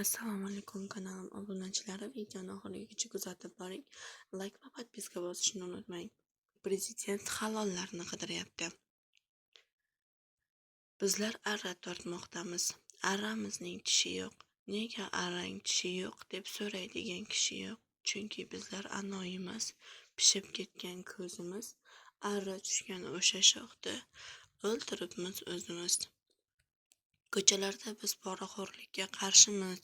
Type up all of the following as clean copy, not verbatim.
Assalomu alaykum kanalim obunachilari, videoni oxirigacha kuzatib boring. Like va podpiska bosishni unutmang. Prezident halollarni qidiryapti. Bizlar arra tortmoqdamiz. Arramizning tishi yo'q. Nega arrang tishi yo'q deb so'raydigan kishi yo'q. Chunki bizlar anoyimiz, pishib ketgan ko'zimiz, arra tushgan o'sha shoxda o'ltiribmiz o'zimiz. Ko'chalarda biz poraxo'rlikka qarshimiz,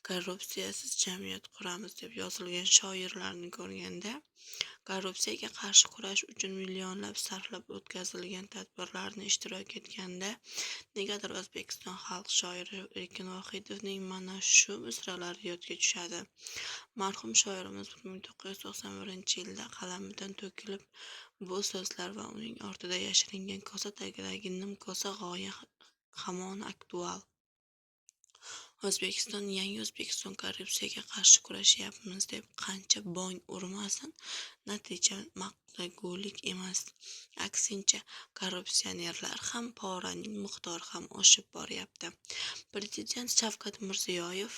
korrupsiyasiz jamiyat quramiz deb yozilgan shoirlarni ko'rganda, korrupsiyaga qarshi kurash uchun millionlab sarflab o'tkazilgan tadbirlarni ishtirok etganda, negadir O'zbekiston xalq shoiri Erkin Vohidovning mana shu misralari yodga tushadi. Marhum shoirimiz 1991-yilda qalamidan to'kilib, bu so'zlar va uning ortida yashiringan kosa tagidagi nimkosa g'oya hamon aktual. Yangi O'zbekiston korrupsiyaga qarshi kurashyapmiz deb qancha bong urmasin, natija maqtagulik emas. Aksincha, korrupsionerlar ham poraning miqdori ham oshib boryapti. Prezident Shavkat Mirziyoyev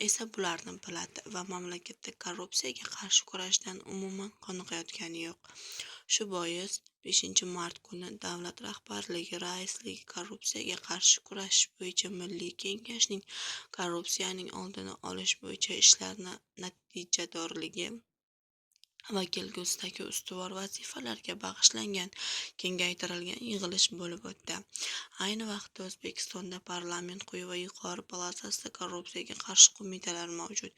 esa bularni biladi va mamlakatda korrupsiyaga qarshi kurashdan umuman qoniqayotgani yo'q. Shu bois 5-mart kuni davlat rahbarligi raisligi korrupsiyaga qarshi kurashish bo'yicha Milliy kengashning korrupsiyaning oldini olish bo'yicha ishlarni natijadorligi va kelgusidagi ustuvor vazifalarga bag'ishlangan kengaytirilgan yig'ilish bo'lib o'tdi. Ayni vaqtda O'zbekistonda parlament quyi va yuqori palatasida korrupsiyaga qarshi qo'mitalar mavjud.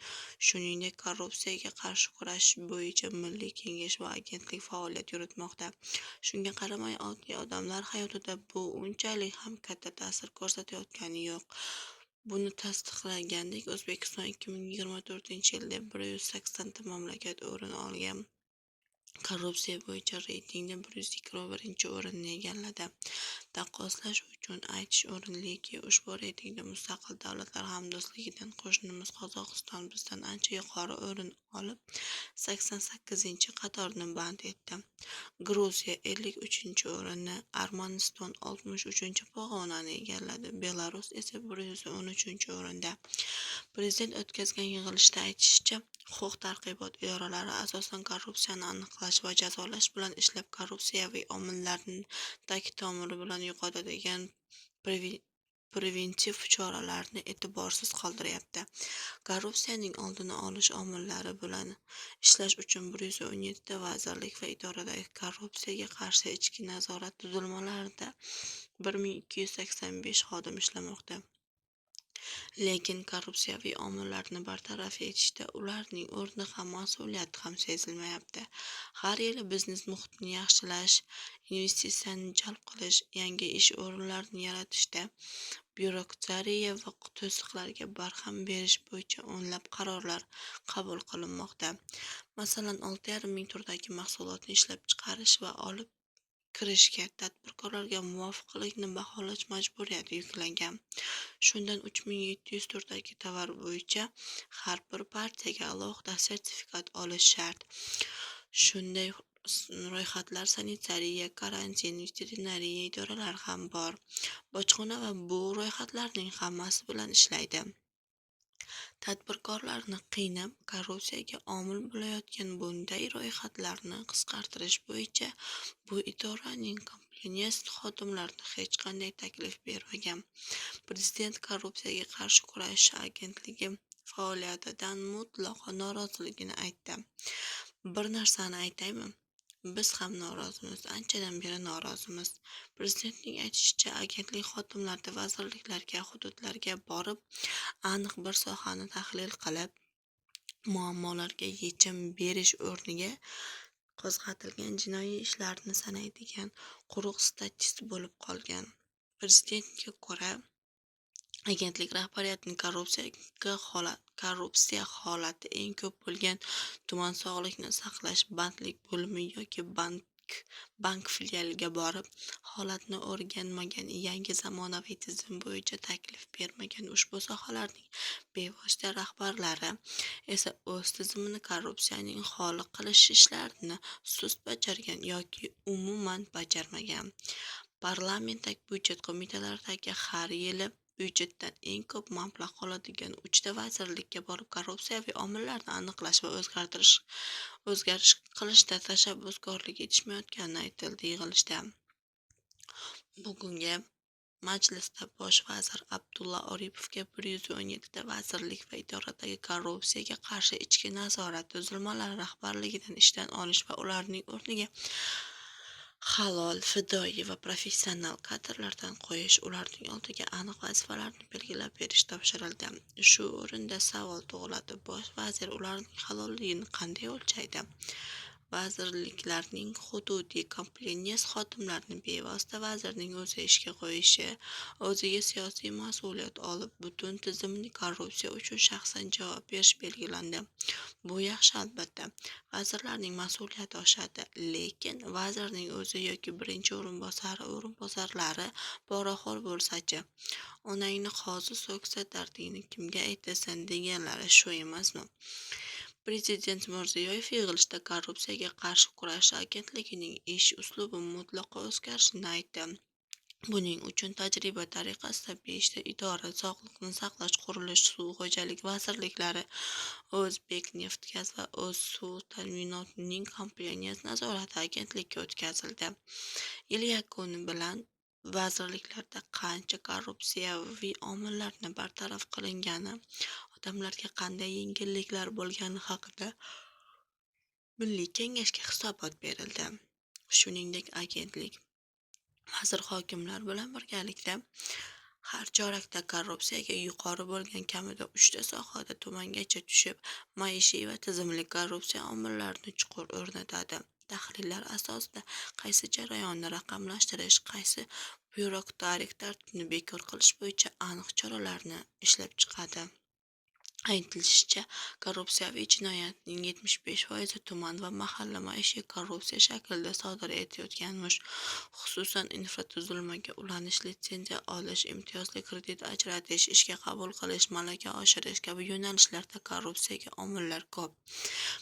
Shuningdek, korrupsiyaga qarshi kurashish bo'yicha Milliy kengash va agentlik faoliyat yuritmoqda. Shunga qaramay, oddiy odamlar hayotida bu unchalik ham katta ta'sir ko'rsatayotgani yo'q. Buni tasdiqlagandek, O'zbekiston 2024-yilda 180 ta mamlakat o'rin olgan korrupsiya bo'yicha reytingda 121-o'rinni egalladi. Taqqoslash uchun aytish o'rinliki, ushbu reytingda Mustaqil Davlatlar Hamdo'stligidan qo'shnimiz Qozog'iston bizdan ancha yuqori o'rin olib, 88-qatorni band etdi. Gruziya 53-o'rinni, Armaniston 63-pog'onani egalladi. Belarus esa 113-o'rinda. Prezident o'tkazgan yig'ilishda aytishicha, huquq-tartibot idoralari asosan korrupsiyani aniqlash va jazolash bilan ishlab, korrupsiyaviy omillarni tag tomiri bilan yo'qotadigan preventiv choralarni e'tiborsiz qoldiryapti. Korrupsiyaning oldini olish omillari bilan ishlash uchun 117 ta vazirlik va idoradagi korrupsiyaga qarshi ichki nazorat tuzilmalarida 1285 xodim ishlamoqda. Lekin korrupsiyaviy omillarni bartaraf etishda ularning o'rni ham mas'uliyati ham sezilmayapti. Har yili biznes muhitini yaxshilash, investitsiyani jalb qilish, yangi ish o'rinlarini yaratishda byurokratiya va to'siqlarga barham berish bo'yicha o'nlab qarorlar qabul qilinmoqda. Masalan, 6,5 ming turdagi mahsulotni ishlab chiqarish va olib kirishga tadbirkorlarga muvofiqlikni baholash majburiyati yuklangan. Shundan 3700 turdagi tovar bo'yicha har bir partiyaga alohida sertifikat olish shart. Shunday ro'yxatlar sanitariya, karantin, veterinariya idoralari ham bor. Bojxona va bu ro'yxatlarning hammasi bilan ishlaydi. Tadbirkorlarni qiynab, korrupsiyaga omil bo'layotgan bunday ro'yxatlarni qisqartirish bo'yicha bu idoraning kompaniyasi xodimlarini hech qanday taklif bermagan. Prezident korrupsiyaga qarshi kurashish agentligi faoliyatidan mutlaqo noroziligini aytdi. Bir narsani aytaymi? Biz ham norozimiz, anchadan beri norozimiz. Prezidentning aytishicha, agentlik xodimlari vazirliklarga, hududlarga borib, aniq bir sohani tahlil qilib, muammolarga yechim berish o'rniga qo'zg'atilgan jinoiy ishlarni sanaydigan quruq statist bo'lib qolgan. Prezidentga ko'ra, agentlik rahbariyatining korrupsiya holati eng ko'p bo'lgan tuman sog'liqni saqlash bandlik bo'limi yoki bank filialiga borib, holatni o'rganmagan, yangi zamonaviy tizim bo'yicha taklif bermagan ushbu sohalarning bevosita rahbarlari esa o'z tizimini korrupsiyaning xoli qilish ishlarini sust bajargan yoki umuman bajarmagan. Parlamentdagi byudjet qo'mitalaridagi har yili byudjetdan eng ko'p mablag' oladigan 3 vazirlikka borib korrupsiyaviy omillarni aniqlash va o'zgarish qilishda tashabbuskorlik etishmayotgani aytildi yig'ilishda. Bugungi majlisda bosh vazir Abdulla Oripovga 117 vazirlik va idoradagi korrupsiyaga qarshi ichki nazorat tuzilmalari rahbarligidan ishdan olish va ularning o'rniga halol, fidoyi va professional kadrlardan qo'yish, ularning oldiga aniq vazifalarni belgilab berish topshirildi. Shu o'rinda savol tug'iladi: bosh vazir ularning halolligini qanday o'lchaydi? Vazirliklarning hududiy kompaniyasi xodimlarini bevosita vazirning o'zi ishga qo'yishi, o'ziga siyosiy mas'uliyat olib, butun tizimni korrupsiya uchun shaxsan javob berish belgilandi. Bu yaxshi, albatta. Vazirlarning mas'uliyati oshadi, lekin vazirning o'zi yoki birinchi o'rinbosarlari poraxo'r bo'lsa-chi? Onangni qozi so'ksa, dardingni kimga aytasan, deganlari shu emasmi? Prezident Mirziyoyev yig'ilishda korrupsiyaga qarshi kurash agentligining ish uslubi mutlaqo o'zgarishini aytdi. Buning uchun tajriba tariqasida 5 idora — Sog'liqni saqlash, qurilish, suv xo'jaligi vazirliklari, O'zbekneftgaz va O'zsuv ta'minotining kompaniyasi nazorati agentlikka o'tkazildi. Yil yakuni bilan vazirliklarda qancha korrupsiyaviy omillarni bartaraf qilingani, odamlarga qanday yengilliklar bo'lgani haqida Milliy kengashga hisobot berildi. Shuningdek, agentlik vazir hokimlar bilan birgalikda har chorakda korrupsiyaga yuqori bo'lgan kamida 3 sohada tumangacha tushib, maishiy va tizimli korrupsiya omillarini chuqur o'rnatadi. Tahlillar asosida qaysi jarayonni raqamlashtirish, qaysi byurokratik tartibni bekor qilish bo'yicha aniq choralarni ishlab chiqadi. Aytilishicha, korrupsiyaviy jinoyatning 75% tuman va mahalla maishiy korrupsiya shaklida sodir etilayotganmish. Xususan, infratuzilmaga ulanish, litsenziya olish, imtiyozli kredit ajratish, ishga qabul qilish, malaka oshirish kabi yo'nalishlarda korrupsiyaga omillar ko'p.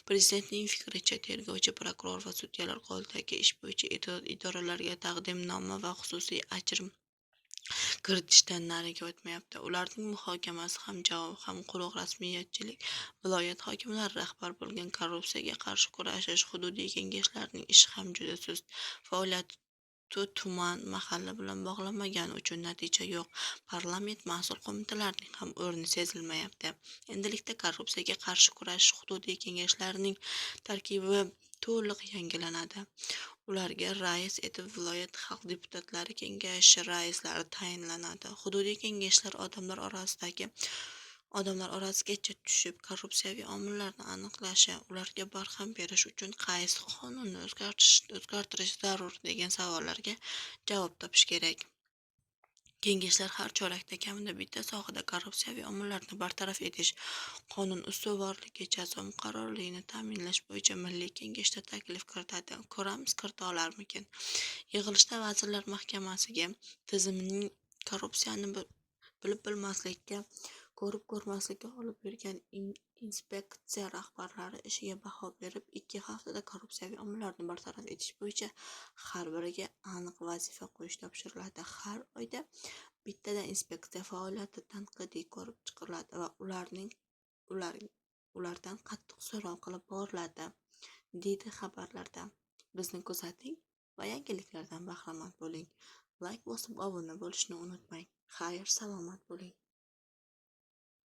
Prezidentning fikricha, tergovchi, prokuror va sudyalar qo'lidagi ish bo'yicha idoralarga taqdimnoma va xususiy ajrim kiritishdan nariga o'tmayapti. Ularning muhokamasi ham javob, ham quruq rasmiyatchilik. Viloyat hokimlari rahbar bo'lgan korrupsiyaga qarshi kurashish hududiy kengashlarining ishi ham juda sust. Faoliyati tuman, mahalla bilan bog'lanmagani uchun natija yo'q. Parlament mas'ul qo'mitalarining ham o'rni sezilmayapti. Endilikda korrupsiyaga qarshi kurashish hududiy kengashlarining tarkibi to'liq yangilanadi. Ularga rais etib viloyat xalq deputatlari kengashi raislari tayinlanadi. Hududiy kengashlar odamlar orasigacha tushib, korrupsiyaviy omillarni aniqlashi, ularga barham berish uchun qaysi qonunni o'zgartirish zarur degan savollarga javob topish kerak. Kengashlar har chorakda kamida bitta sohada korrupsiyaviy omillarni bartaraf etish, qonun ustuvorligi, jazo muqarrarligini ta'minlash bo'yicha Milliy kengashda taklif kiritadi. Ko'ramiz, kirita olarmikin. Yig'ilishda Vazirlar Mahkamasiga tizimning korrupsiyani bilib-bilmaslikka, ko'rib-ko'rmaslikka olib bergan inspeksiya rahbarlari ishiga baho berib, 2 haftada korrupsiyaviy omillarni bartaraf etish bo'yicha har biriga aniq vazifa qo'yish topshiriladi. Har oyda bittada inspeksiya faoliyati tanqidiy ko'rib chiqiladi va ulardan qattiq so'rov qilib boriladi, deydi xabarlarda. Bizni kuzating va yangiliklardan bahramand bo'ling. Like bosib obuna bo'lishni unutmang. Xayr, salomat bo'ling.